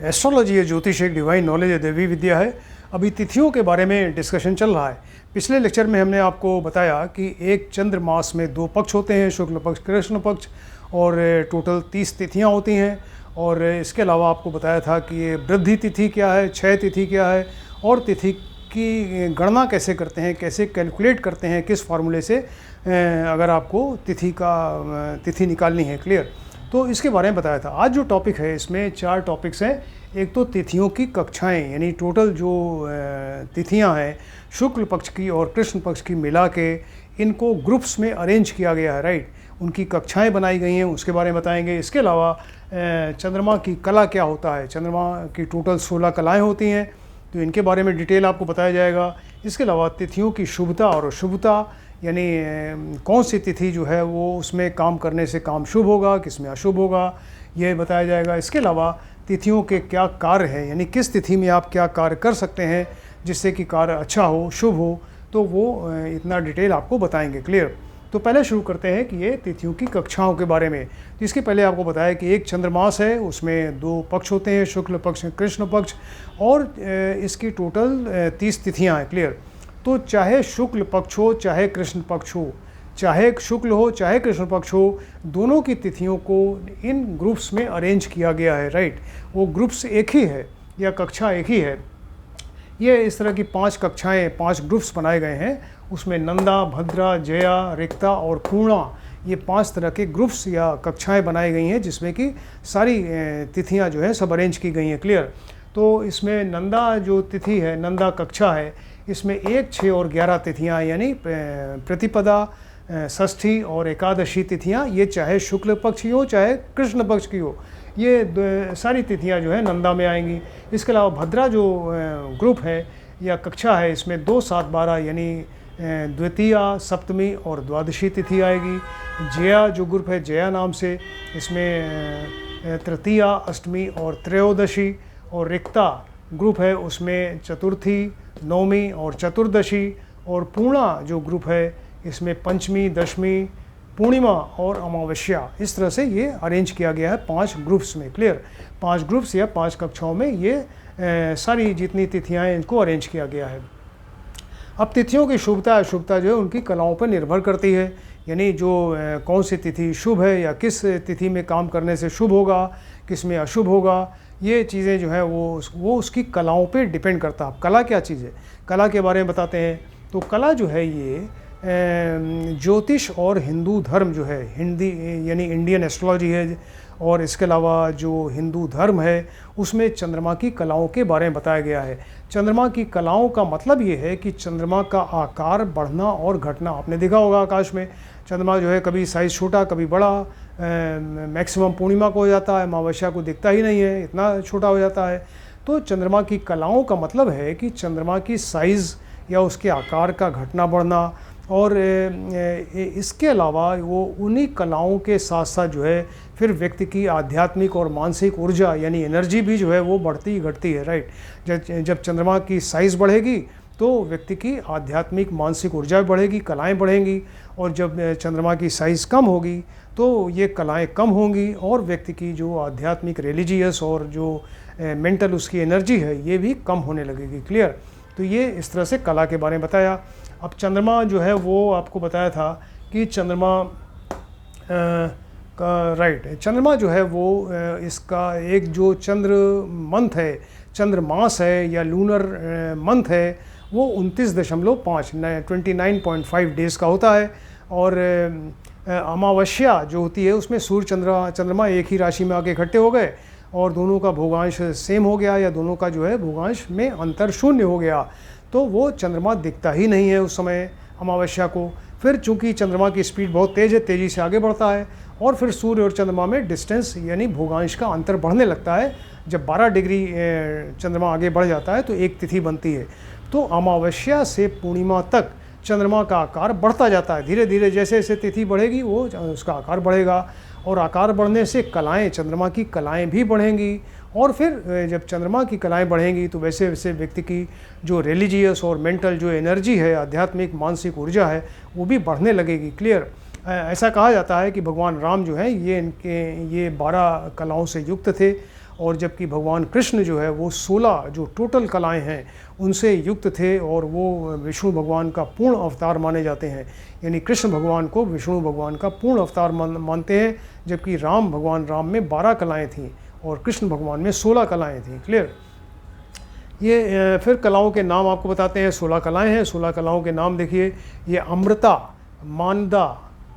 Astrology है, ज्योतिष एक डिवाइन नॉलेज है, दैवी विद्या है। अभी तिथियों के बारे में डिस्कशन चल रहा है। पिछले लेक्चर में हमने आपको बताया कि एक चंद्र मास में 2 पक्ष होते हैं, शुक्ल पक्ष, कृष्ण पक्ष, और टोटल 30 तिथियां होती हैं। और इसके अलावा आपको बताया था कि ये वृद्धि तिथि क्या है, क्षय तिथि क्या है, और तिथि की गणना कैसे करते हैं, कैसे कैलकुलेट करते हैं, किस फार्मूले से अगर आपको तिथि निकालनी है। क्लियर? तो इसके बारे में बताया था। आज जो टॉपिक है इसमें 4 टॉपिक्स हैं। एक तो तिथियों की कक्षाएं, यानी टोटल जो तिथियां हैं शुक्ल पक्ष की और कृष्ण पक्ष की मिला के इनको ग्रुप्स में अरेंज किया गया है, राइट। उनकी कक्षाएं बनाई गई हैं, उसके बारे में बताएंगे। इसके अलावा चंद्रमा की कला क्या होता है। चंद्रमा की टोटल 16 कलाएँ होती हैं, तो इनके बारे में डिटेल आपको बताया जाएगा। इसके अलावा तिथियों की शुभता और अशुभता, यानी कौन सी तिथि जो है वो उसमें काम करने से काम शुभ होगा, किस में अशुभ होगा, ये बताया जाएगा। इसके अलावा तिथियों के क्या कार्य हैं, यानी किस तिथि में आप क्या कार्य कर सकते हैं जिससे कि कार्य अच्छा हो, शुभ हो, तो वो इतना डिटेल आपको बताएंगे। क्लियर? तो पहले शुरू करते हैं कि ये तिथियों की कक्षाओं के बारे में। तो इसके पहले आपको बताया कि एक चंद्रमास है, उसमें 2 पक्ष होते हैं, शुक्ल पक्ष, कृष्ण पक्ष, और इसकी टोटल 30 तिथियाँ हैं। क्लियर? तो चाहे शुक्ल पक्ष हो चाहे कृष्ण पक्ष हो, चाहे शुक्ल हो चाहे कृष्ण पक्ष हो, दोनों की तिथियों को इन ग्रुप्स में अरेंज किया गया है, राइट। वो ग्रुप्स एक ही है या कक्षा एक ही है। ये इस तरह की 5 कक्षाएं, 5 ग्रुप्स बनाए गए हैं। उसमें नंदा, भद्रा, जया, रिक्ता और पूर्णा, ये 5 तरह के ग्रुप्स या कक्षाएं बनाई गई हैं, जिसमें कि सारी तिथियां जो है सब अरेंज की गई हैं। क्लियर? तो इसमें नंदा जो तिथि है, नंदा कक्षा है, इसमें 1, 6 और 11 तिथियां, यानी प्रतिपदा, षष्ठी और एकादशी तिथियां, ये चाहे शुक्ल पक्ष की हो चाहे कृष्ण पक्ष की हो, ये सारी तिथियां जो है नंदा में आएंगी। इसके अलावा भद्रा जो ग्रुप है या कक्षा है, इसमें 2, 7, 12 यानी द्वितीया, सप्तमी और द्वादशी तिथि आएगी। जया जो ग्रुप है, जया नाम से, इसमें तृतीया, अष्टमी और त्रयोदशी। और रिक्ता ग्रुप है, उसमें चतुर्थी, नवमी और चतुर्दशी। और पूर्णा जो ग्रुप है, इसमें पंचमी, दशमी, पूर्णिमा और अमावस्या। इस तरह से ये अरेंज किया गया है 5 ग्रुप्स में। क्लियर? 5 ग्रुप्स या 5 कक्षाओं में ये सारी जितनी तिथियां हैं इनको अरेंज किया गया है। अब तिथियों की शुभता अशुभता जो है उनकी कलाओं पर निर्भर करती है, यानी जो कौन सी तिथि शुभ है या किस तिथि में काम करने से शुभ होगा, किस में अशुभ होगा, ये चीज़ें जो है वो उसकी कलाओं पे डिपेंड करता है। अब कला क्या चीज़ है, कला के बारे में बताते हैं। तो कला जो है ये ज्योतिष और हिंदू धर्म जो है, हिंदी यानी इंडियन एस्ट्रोलॉजी है, और इसके अलावा जो हिंदू धर्म है उसमें चंद्रमा की कलाओं के बारे में बताया गया है। चंद्रमा की कलाओं का मतलब ये है कि चंद्रमा का आकार बढ़ना और घटना। आपने देखा होगा आकाश में चंद्रमा जो है कभी साइज़ छोटा कभी बड़ा, मैक्सिमम पूर्णिमा को हो जाता है, अमावस्या को दिखता ही नहीं है, इतना छोटा हो जाता है। तो चंद्रमा की कलाओं का मतलब है कि चंद्रमा की साइज़ या उसके आकार का घटना बढ़ना, और इसके अलावा वो उन्हीं कलाओं के साथ साथ जो है फिर व्यक्ति की आध्यात्मिक और मानसिक ऊर्जा यानी एनर्जी भी जो है वो बढ़ती घटती है, राइट। जब चंद्रमा की साइज़ बढ़ेगी तो व्यक्ति की आध्यात्मिक मानसिक ऊर्जा बढ़ेगी, कलाएं बढ़ेंगी। और जब चंद्रमा की साइज़ कम होगी तो ये कलाएं कम होंगी और व्यक्ति की जो आध्यात्मिक, रिलीजियस और जो मेंटल उसकी एनर्जी है ये भी कम होने लगेगी। क्लियर? तो ये इस तरह से कला के बारे में बताया। अब चंद्रमा जो है वो आपको बताया था कि चंद्रमा राइट, चंद्रमा जो है वो इसका एक जो चंद्र मंथ है, चंद्रमास है या लूनर मंथ है, वो 29.5 29.5 डेज़ का होता है। और अमावस्या जो होती है उसमें सूर्य चंद्रमा एक ही राशि में आके इकट्ठे हो गए और दोनों का भोगांश सेम हो गया, या दोनों का जो है भोगांश में अंतर शून्य हो गया, तो वो चंद्रमा दिखता ही नहीं है उस समय अमावस्या को। फिर चूंकि चंद्रमा की स्पीड बहुत तेज़ है, तेज़ी से आगे बढ़ता है, और फिर सूर्य और चंद्रमा में डिस्टेंस यानी भोगांश का अंतर बढ़ने लगता है। जब 12 डिग्री चंद्रमा आगे बढ़ जाता है तो एक तिथि बनती है। तो अमावस्या से पूर्णिमा तक चंद्रमा का आकार बढ़ता जाता है, धीरे धीरे जैसे जैसे तिथि बढ़ेगी वो उसका आकार बढ़ेगा, और आकार बढ़ने से कलाएँ, चंद्रमा की कलाएँ भी बढ़ेंगी। और फिर जब चंद्रमा की कलाएं बढ़ेंगी तो वैसे वैसे व्यक्ति की जो रिलीजियस और मेंटल जो एनर्जी है, आध्यात्मिक मानसिक ऊर्जा है, वो भी बढ़ने लगेगी। क्लियर? ऐसा कहा जाता है कि भगवान राम जो है ये 12 कलाओं से युक्त थे, और जबकि भगवान कृष्ण जो है वो 16 जो टोटल कलाएं हैं उनसे युक्त थे और वो विष्णु भगवान का पूर्ण अवतार माने जाते हैं। यानी कृष्ण भगवान को विष्णु भगवान का पूर्ण अवतार मानते हैं, जबकि भगवान राम में 12 कलाएँ थीं और कृष्ण भगवान में 16 कलाएँ थीं। क्लियर। ये फिर कलाओं के नाम आपको बताते हैं। 16 कलाएँ हैं। 16 कलाओं के नाम देखिए, ये अमृता, मानदा,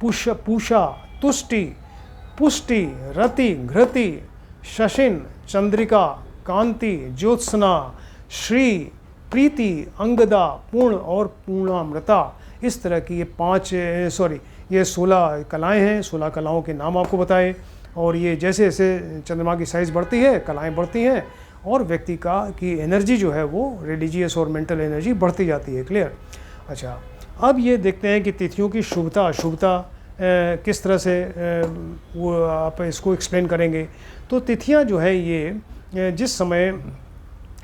पूषा, तुष्टि, पुष्टि, रति, घृति, शशिन, चंद्रिका, कांति, ज्योत्सना, श्री, प्रीति, अंगदा, पूर्ण और पूर्णामृता। इस तरह की ये 16 कलाएं हैं। 16 कलाओं के नाम आपको बताए। और ये जैसे जैसे चंद्रमा की साइज़ बढ़ती है, कलाएं बढ़ती हैं और व्यक्ति की एनर्जी जो है वो रिलीजियस और मेंटल एनर्जी बढ़ती जाती है। क्लियर। अच्छा, अब ये देखते हैं कि तिथियों की शुभता किस तरह से वो आप इसको एक्सप्लेन करेंगे। तो तिथियां जो है ये जिस समय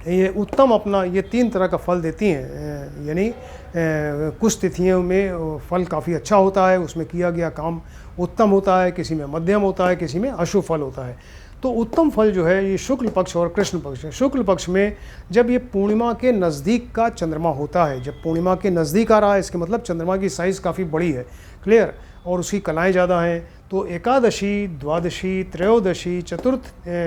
ये उत्तम अपना ये 3 तरह का फल देती हैं। यानी कुछ तिथियों में फल काफ़ी अच्छा होता है, उसमें किया गया काम उत्तम होता है, किसी में मध्यम होता है, किसी में अशुभ फल होता है। तो उत्तम फल जो है ये शुक्ल पक्ष और कृष्ण पक्ष है। शुक्ल पक्ष में जब ये पूर्णिमा के नज़दीक का चंद्रमा होता है, जब पूर्णिमा के नज़दीक आ रहा है, इसके मतलब चंद्रमा की साइज़ काफ़ी बड़ी है। क्लियर। और उसकी कलाएँ ज़्यादा हैं। तो एकादशी, द्वादशी, त्रयोदशी,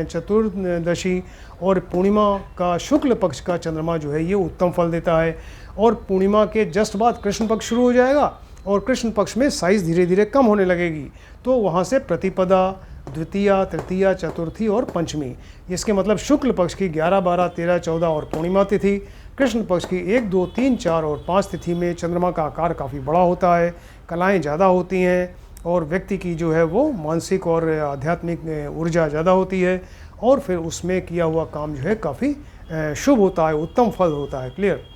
चतुर्दशी और पूर्णिमा का शुक्ल पक्ष का चंद्रमा जो है ये उत्तम फल देता है। और पूर्णिमा के जस्ट बाद कृष्ण पक्ष शुरू हो जाएगा और कृष्ण पक्ष में साइज़ धीरे धीरे कम होने लगेगी। तो वहाँ से प्रतिपदा, द्वितीया, तृतीया, चतुर्थी और पंचमी। इसके मतलब शुक्ल पक्ष की 11, 12, 13, 14 और पूर्णिमा तिथि, कृष्ण पक्ष की 1, 2, 3, 4 और 5 तिथि में चंद्रमा का आकार काफ़ी बड़ा होता है, कलाएँ ज़्यादा होती हैं और व्यक्ति की जो है वो मानसिक और आध्यात्मिक ऊर्जा ज़्यादा होती है और फिर उसमें किया हुआ काम जो है काफ़ी शुभ होता है, उत्तम फल होता है। क्लियर।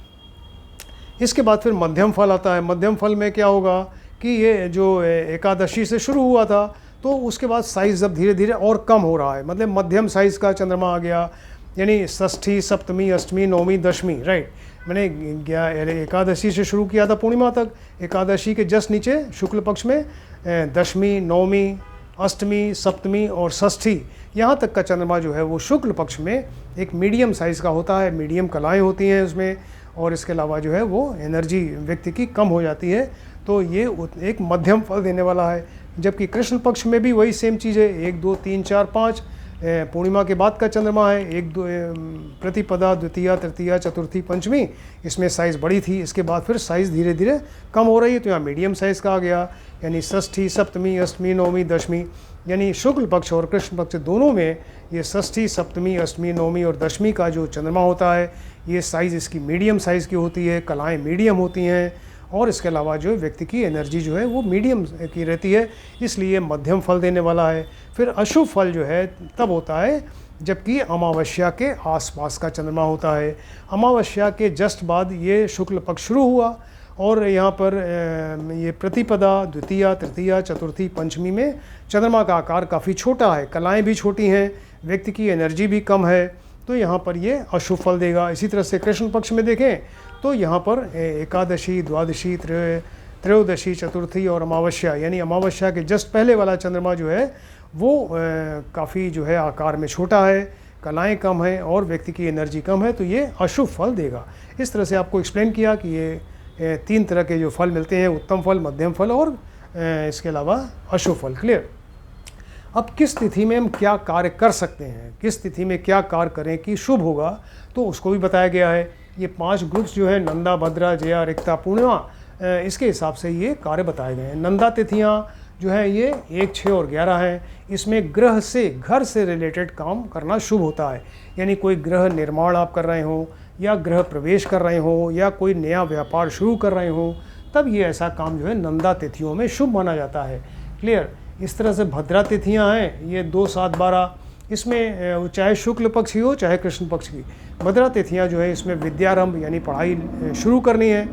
इसके बाद फिर मध्यम फल आता है। मध्यम फल में क्या होगा कि ये जो एकादशी से शुरू हुआ था तो उसके बाद साइज़ अब धीरे धीरे और कम हो रहा है, मतलब मध्यम साइज़ का चंद्रमा आ गया। यानी षष्ठी, सप्तमी, अष्टमी, नवमी, दशमी, राइट। मैंने एकादशी से शुरू किया था पूर्णिमा तक, एकादशी के जस्ट नीचे शुक्ल पक्ष में दशमी, नवमी, अष्टमी, सप्तमी और षष्ठी, यहाँ तक का चंद्रमा जो है वो शुक्ल पक्ष में एक मीडियम साइज़ का होता है, मीडियम कलाएँ होती हैं उसमें और इसके अलावा जो है वो एनर्जी व्यक्ति की कम हो जाती है। तो ये एक मध्यम फल देने वाला है। जबकि कृष्ण पक्ष में भी वही सेम चीज़ है, 1, 2, 3, 4, 5 पूर्णिमा के बाद का चंद्रमा है, 1, 2 प्रतिपदा, द्वितीया, तृतीया, चतुर्थी, पंचमी, इसमें साइज़ बड़ी थी। इसके बाद फिर साइज़ धीरे धीरे कम हो रही है, तो यहाँ मीडियम साइज़ का आ गया। यानी षष्ठी, सप्तमी, अष्टमी, नवमी, दशमी, यानी शुक्ल पक्ष और कृष्ण पक्ष दोनों में ये षष्ठी, सप्तमी, अष्टमी, नवमी और दशमी का जो चंद्रमा होता है ये साइज़ इसकी मीडियम साइज़ की होती है, कलाएँ मीडियम होती हैं और इसके अलावा जो व्यक्ति की एनर्जी जो है वो मीडियम की रहती है, इसलिए मध्यम फल देने वाला है। फिर अशुभ फल जो है तब होता है जबकि अमावस्या के आसपास का चंद्रमा होता है। अमावस्या के जस्ट बाद ये शुक्ल पक्ष शुरू हुआ और यहाँ पर ये प्रतिपदा, द्वितीया, तृतीया, चतुर्थी, पंचमी में चंद्रमा का आकार काफ़ी छोटा है, कलाएँ भी छोटी हैं, व्यक्ति की एनर्जी भी कम है, तो यहाँ पर ये अशुभ फल देगा। इसी तरह से कृष्ण पक्ष में देखें तो यहाँ पर एकादशी, द्वादशी, त्रयोदशी, चतुर्थी और अमावस्या, यानी अमावस्या के जस्ट पहले वाला चंद्रमा जो है वो काफ़ी जो है आकार में छोटा है, कलाएँ कम हैं और व्यक्ति की एनर्जी कम है, तो ये अशुभ फल देगा। इस तरह से आपको एक्सप्लेन किया कि ये 3 तरह के जो फल मिलते हैं, उत्तम फल, मध्यम फल और इसके अलावा अशुभ फल। क्लियर। अब किस तिथि में हम क्या कार्य कर सकते हैं, किस तिथि में क्या कार्य करें कि शुभ होगा, तो उसको भी बताया गया है। ये 5 ग्रुप्स जो है नंदा, भद्रा, जया, रिक्ता, पूर्णिमा, इसके हिसाब से ये कार्य बताए गए हैं। नंदा तिथियाँ जो है ये 1, 6 और 11 हैं। इसमें ग्रह से, घर से रिलेटेड काम करना शुभ होता है। यानी कोई गृह निर्माण आप कर रहे हो या गृह प्रवेश कर रहे हो या कोई नया व्यापार शुरू कर रहे हो, तब ये ऐसा काम जो है नंदा तिथियों में शुभ माना जाता है। क्लियर। इस तरह से भद्रा तिथियां हैं, ये 2, 7, 12, इसमें चाहे शुक्ल पक्ष की हो चाहे कृष्ण पक्ष की, भद्रा तिथियां जो है इसमें विद्यारंभ यानी पढ़ाई शुरू करनी है,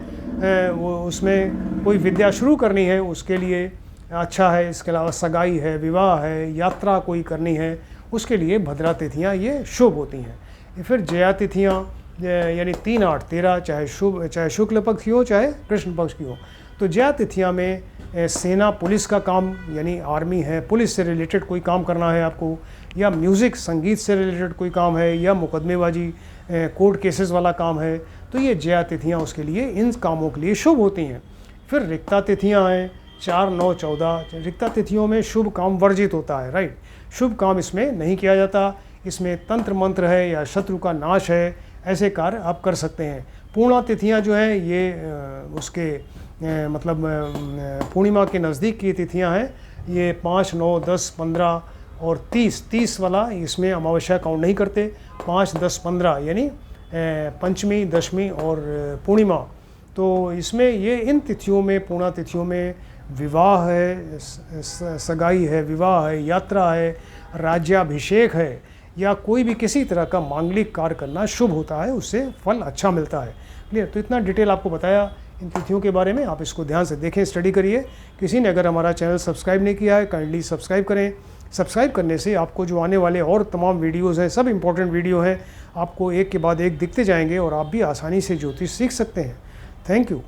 वो उसमें कोई विद्या शुरू करनी है उसके लिए अच्छा है। इसके अलावा सगाई है, विवाह है, यात्रा कोई करनी है, उसके लिए भद्रा तिथियां ये शुभ होती हैं। फिर जया तिथियां यानी 3, 8, 13, चाहे शुक्ल पक्ष की हो चाहे कृष्ण पक्ष की हो। तो जया तिथियां में सेना पुलिस का काम यानी आर्मी है, पुलिस से रिलेटेड कोई काम करना है आपको, या म्यूज़िक संगीत से रिलेटेड कोई काम है या मुकदमेबाजी कोर्ट केसेस वाला काम है, तो ये जया तिथियाँ उसके लिए इन कामों के लिए शुभ होती हैं। फिर रिक्ता तिथियाँ हैं 4, 9, 14। रिक्ता तिथियों में शुभ काम वर्जित होता है, राइट। शुभ काम इसमें नहीं किया जाता। इसमें तंत्र मंत्र है या शत्रु का नाश है, ऐसे कार्य आप कर सकते हैं। पूर्णा तिथियाँ जो हैं ये मतलब पूर्णिमा के नज़दीक की तिथियाँ हैं। ये 5, 9, 10, 15 और 30 वाला इसमें अमावस्या काउंट नहीं करते। 5, 10, 15 यानी पंचमी, दशमी और पूर्णिमा। तो इसमें ये इन तिथियों में, पूर्णा तिथियों में विवाह है, सगाई है, विवाह है, यात्रा है, राज्याभिषेक है या कोई भी किसी तरह का मांगलिक कार्य करना शुभ होता है, उससे फल अच्छा मिलता है। क्लियर? तो इतना डिटेल आपको बताया इन तिथियों के बारे में। आप इसको ध्यान से देखें, स्टडी करिए। किसी ने अगर हमारा चैनल सब्सक्राइब नहीं किया है, काइंडली सब्सक्राइब करें। सब्सक्राइब करने से आपको जो आने वाले और तमाम वीडियोज़ हैं, सब इंपॉर्टेंट वीडियो हैं, आपको एक के बाद एक दिखते जाएंगे और आप भी आसानी से ज्योतिष सीख सकते हैं। Thank you.